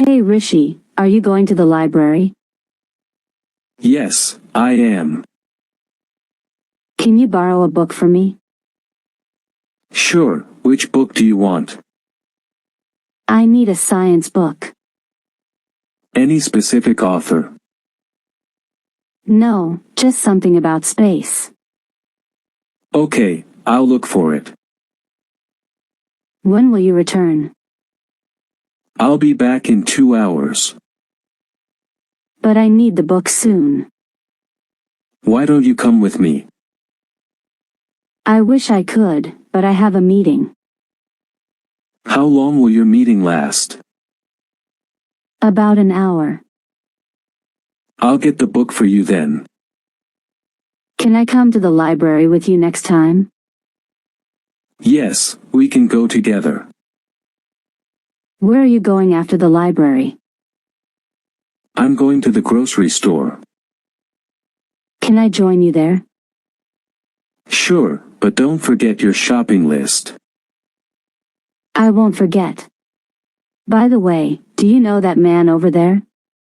Hey Rishi, are you going to the library? Yes, I am. Can you borrow a book from me? Sure, which book do you want? I need a science book. Any specific author? No, just something about space. Okay, I'll look for it. When will you return? I'll be back in 2 hours. But I need the book soon. Why don't you come with me? I wish I could, but I have a meeting. How long will your meeting last? About an hour. I'll get the book for you then. Can I come to the library with you next time? Yes, we can go together. Where are you going after the library? I'm going to the grocery store. Can I join you there? Sure, but don't forget your shopping list. I won't forget. By the way, do you know that man over there?